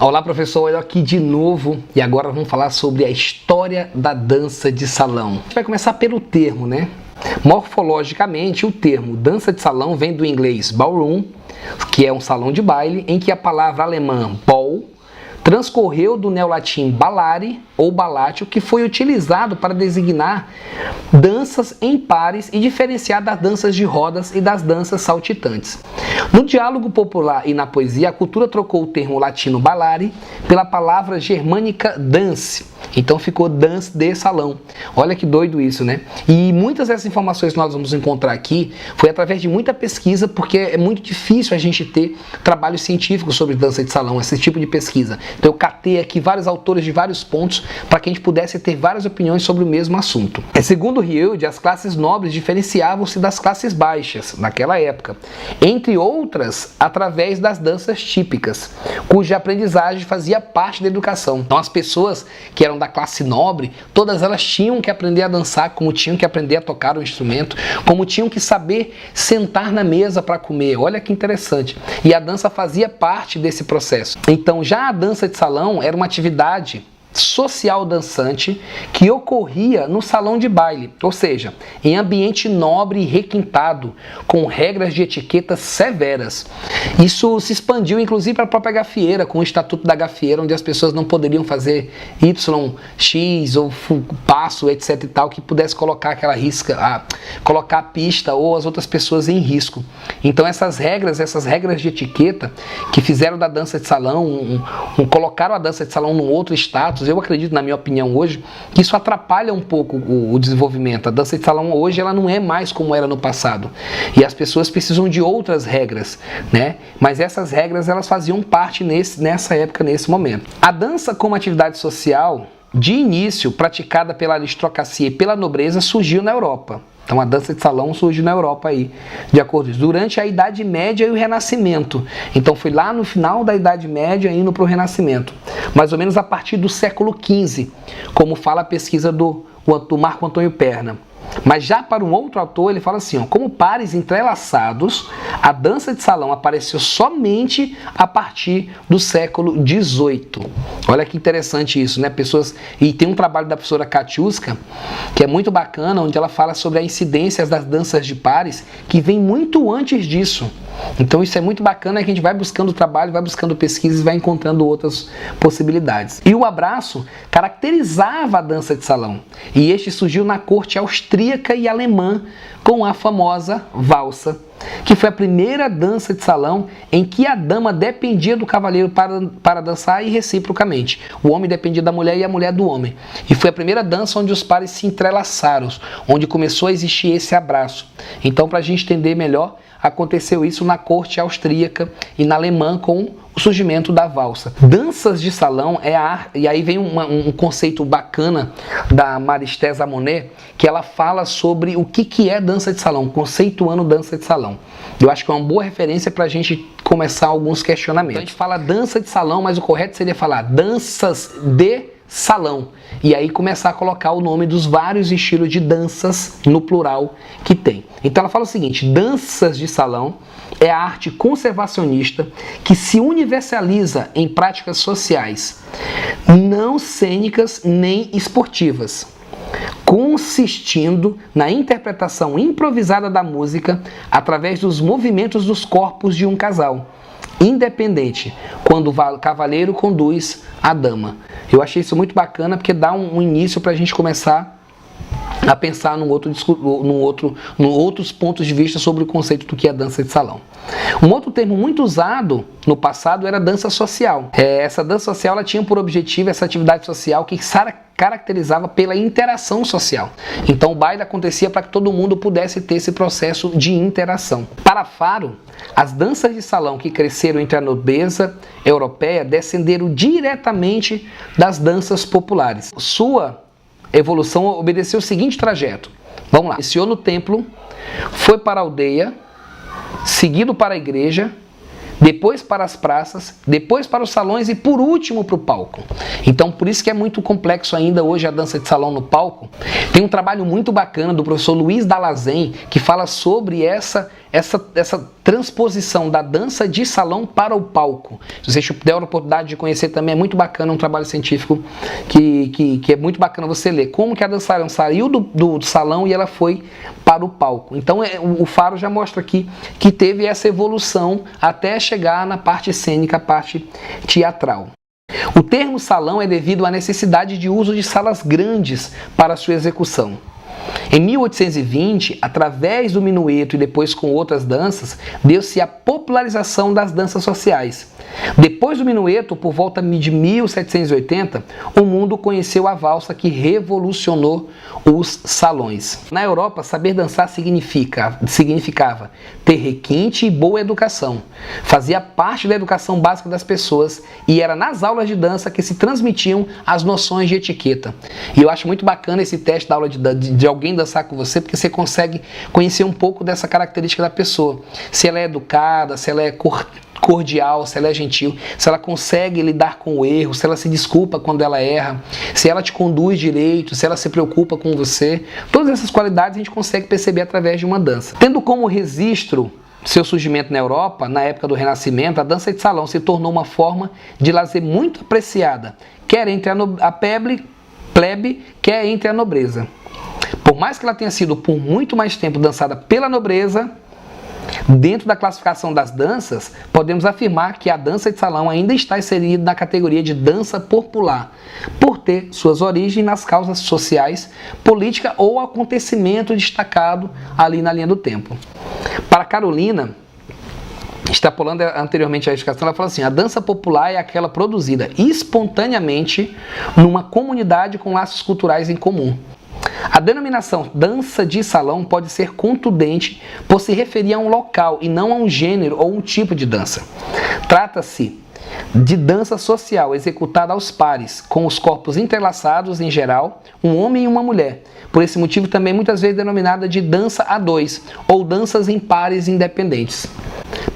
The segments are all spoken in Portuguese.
Olá professor, eu aqui de novo e agora vamos falar sobre a história da dança de salão. A gente vai começar pelo termo, né? Morfologicamente, o termo dança de salão vem do inglês ballroom, que é um salão de baile, em que a palavra alemã ball transcorreu do neolatim ballare ou ballatio, que foi utilizado para designar danças em pares e diferenciar das danças de rodas e das danças saltitantes. No diálogo popular e na poesia, a cultura trocou o termo latino ballare pela palavra germânica dance. Então ficou dance de salão. Olha que doido isso, né? E muitas dessas informações que nós vamos encontrar aqui foi através de muita pesquisa, porque é muito difícil a gente ter trabalho científico sobre dança de salão, esse tipo de pesquisa. Então eu catei aqui vários autores de vários pontos para que a gente pudesse ter várias opiniões sobre o mesmo assunto. Segundo Rieude, as classes nobres diferenciavam-se das classes baixas naquela época, entre outras através das danças típicas, cuja aprendizagem fazia parte da educação. Então as pessoas que eram da classe nobre, todas elas tinham que aprender a dançar, como tinham que aprender a tocar o instrumento, como tinham que saber sentar na mesa para comer. Olha que interessante. E a dança fazia parte desse processo. Então já a dança de salão era uma atividade social dançante que ocorria no salão de baile, ou seja, em ambiente nobre e requintado, com regras de etiqueta severas. Isso se expandiu inclusive para a própria gafieira, com o Estatuto da Gafieira, onde as pessoas não poderiam fazer Y, X ou passo, etc e tal, que pudesse colocar aquela colocar a pista ou as outras pessoas em risco. Então essas regras de etiqueta que fizeram da dança de salão, colocaram a dança de salão num outro status. Eu acredito, na minha opinião hoje, que isso atrapalha um pouco o desenvolvimento. A dança de salão hoje ela não é mais como era no passado. E as pessoas precisam de outras regras, né? Mas essas regras elas faziam parte nessa época, nesse momento. A dança como atividade social, de início praticada pela aristocracia e pela nobreza, surgiu na Europa. Então a dança de salão surgiu na Europa aí, de acordo com isso, durante a Idade Média e o Renascimento. Então foi lá no final da Idade Média indo para o Renascimento, mais ou menos a partir do século XV, como fala a pesquisa do Marco Antônio Perna. Mas já para um outro autor ele fala assim, ó, como pares entrelaçados, a dança de salão apareceu somente a partir do século XVIII. Olha que interessante isso, né? E tem um trabalho da professora Katiuska, que é muito bacana, onde ela fala sobre as incidências das danças de pares, que vem muito antes disso. Então isso é muito bacana, que a gente vai buscando trabalho, vai buscando pesquisas e vai encontrando outras possibilidades. E o abraço caracterizava a dança de salão. E este surgiu na corte austríaca e alemã com a famosa valsa, que foi a primeira dança de salão em que a dama dependia do cavaleiro para dançar e reciprocamente. O homem dependia da mulher e a mulher do homem. E foi a primeira dança onde os pares se entrelaçaram, onde começou a existir esse abraço. Então, para a gente entender melhor, aconteceu isso na corte austríaca e na alemã com o surgimento da valsa. Danças de salão é a arte, e aí vem um conceito bacana da Marie-Thérèse Amonet, que ela fala sobre o que é dança de salão, conceituando dança de salão. Eu acho que é uma boa referência para a gente começar alguns questionamentos. Então a gente fala dança de salão, mas o correto seria falar danças de salão. E aí começar a colocar o nome dos vários estilos de danças no plural que tem. Então ela fala o seguinte, danças de salão é a arte conservacionista que se universaliza em práticas sociais, não cênicas nem esportivas, consistindo na interpretação improvisada da música através dos movimentos dos corpos de um casal, independente, quando o cavaleiro conduz a dama. Eu achei isso muito bacana porque dá um início para a gente começar a pensar outros pontos de vista sobre o conceito do que é dança de salão. Um outro termo muito usado no passado era dança social. Essa dança social ela tinha por objetivo essa atividade social que caracterizava pela interação social. Então o baile acontecia para que todo mundo pudesse ter esse processo de interação. Para Faro, as danças de salão que cresceram entre a nobreza europeia descenderam diretamente das danças populares. Sua evolução obedeceu o seguinte trajeto. Vamos lá. Iniciou no templo, foi para a aldeia, seguido para a igreja, depois para as praças, depois para os salões e por último para o palco. Então por isso que é muito complexo ainda hoje a dança de salão no palco. Tem um trabalho muito bacana do professor Luiz Dallazen que fala sobre essa transposição da dança de salão para o palco. Se você der a oportunidade de conhecer também, é muito bacana, um trabalho científico que é muito bacana você ler. Como que a dançarina saiu do salão e ela foi para o palco. Então o Faro já mostra aqui que teve essa evolução até chegar na parte cênica, a parte teatral. O termo salão é devido à necessidade de uso de salas grandes para sua execução. Em 1820, através do minueto e depois com outras danças, deu-se a popularização das danças sociais. Depois do minueto, por volta de 1780, o mundo conheceu a valsa que revolucionou os salões. Na Europa, saber dançar significava ter requinte e boa educação. Fazia parte da educação básica das pessoas e era nas aulas de dança que se transmitiam as noções de etiqueta. E eu acho muito bacana esse teste da aula de alguém dançar com você, porque você consegue conhecer um pouco dessa característica da pessoa. Se ela é educada, se ela é cordial, se ela é gentil, se ela consegue lidar com o erro, se ela se desculpa quando ela erra, se ela te conduz direito, se ela se preocupa com você. Todas essas qualidades a gente consegue perceber através de uma dança. Tendo como registro seu surgimento na Europa, na época do Renascimento, a dança de salão se tornou uma forma de lazer muito apreciada, quer entre a plebe, quer entre a nobreza. Por mais que ela tenha sido por muito mais tempo dançada pela nobreza, dentro da classificação das danças, podemos afirmar que a dança de salão ainda está inserida na categoria de dança popular, por ter suas origens nas causas sociais, política ou acontecimento destacado ali na linha do tempo. Para Carolina, extrapolando anteriormente a explicação, ela fala assim: a dança popular é aquela produzida espontaneamente numa comunidade com laços culturais em comum. A denominação dança de salão pode ser contundente por se referir a um local e não a um gênero ou um tipo de dança. Trata-se de dança social executada aos pares, com os corpos entrelaçados em geral, um homem e uma mulher. Por esse motivo também muitas vezes denominada de dança a dois ou danças em pares independentes.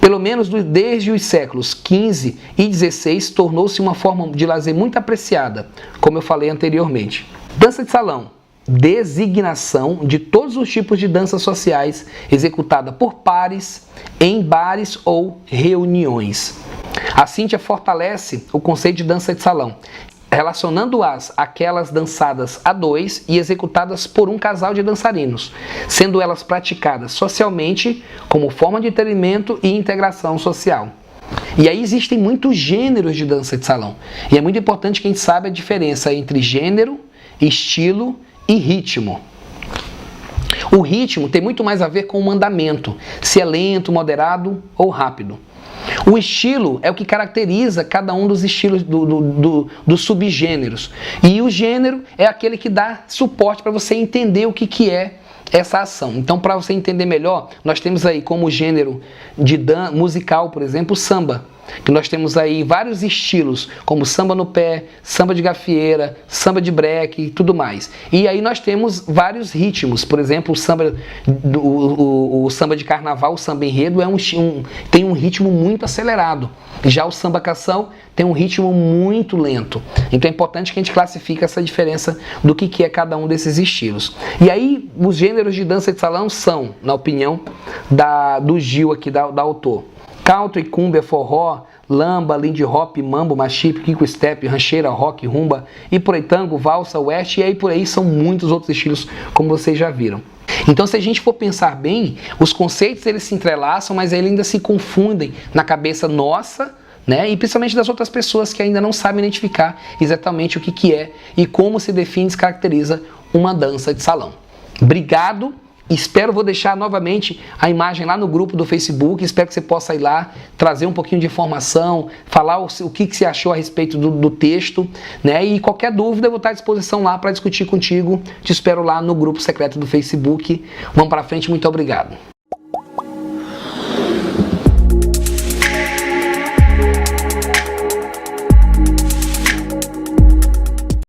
Pelo menos desde os séculos XV e XVI tornou-se uma forma de lazer muito apreciada, como eu falei anteriormente. Dança de salão, designação de todos os tipos de danças sociais executada por pares, em bares ou reuniões. A Cíntia fortalece o conceito de dança de salão, relacionando-as àquelas dançadas a dois e executadas por um casal de dançarinos, sendo elas praticadas socialmente como forma de entretenimento e integração social. E aí existem muitos gêneros de dança de salão, e é muito importante que a gente saiba a diferença entre gênero, estilo e ritmo. O ritmo tem muito mais a ver com o mandamento, se é lento, moderado ou rápido. O estilo é o que caracteriza cada um dos estilos dos subgêneros. E o gênero é aquele que dá suporte para você entender o que é essa ação. Então, para você entender melhor, nós temos aí como gênero musical, por exemplo, o samba. Que nós temos aí vários estilos, como samba no pé, samba de gafieira, samba de breque e tudo mais. E aí nós temos vários ritmos, por exemplo, o samba de carnaval, o samba enredo, tem um ritmo muito acelerado. Já o samba canção tem um ritmo muito lento. Então é importante que a gente classifique essa diferença do que é cada um desses estilos. E aí os gêneros de dança de salão são, na opinião do Gil aqui, da autor, country, cumbia, forró, lamba, lindy hop, mambo, machipe, kiko step, rancheira, rock, rumba, e por aí tango, valsa, west, e aí por aí são muitos outros estilos, como vocês já viram. Então, se a gente for pensar bem, os conceitos eles se entrelaçam, mas eles ainda se confundem na cabeça nossa, né? E principalmente das outras pessoas que ainda não sabem identificar exatamente o que é e como se define e se caracteriza uma dança de salão. Obrigado! Vou deixar novamente a imagem lá no grupo do Facebook, espero que você possa ir lá, trazer um pouquinho de informação, falar o que você achou a respeito do texto, né? E qualquer dúvida eu vou estar à disposição lá para discutir contigo, te espero lá no grupo secreto do Facebook. Vamos para frente, muito obrigado.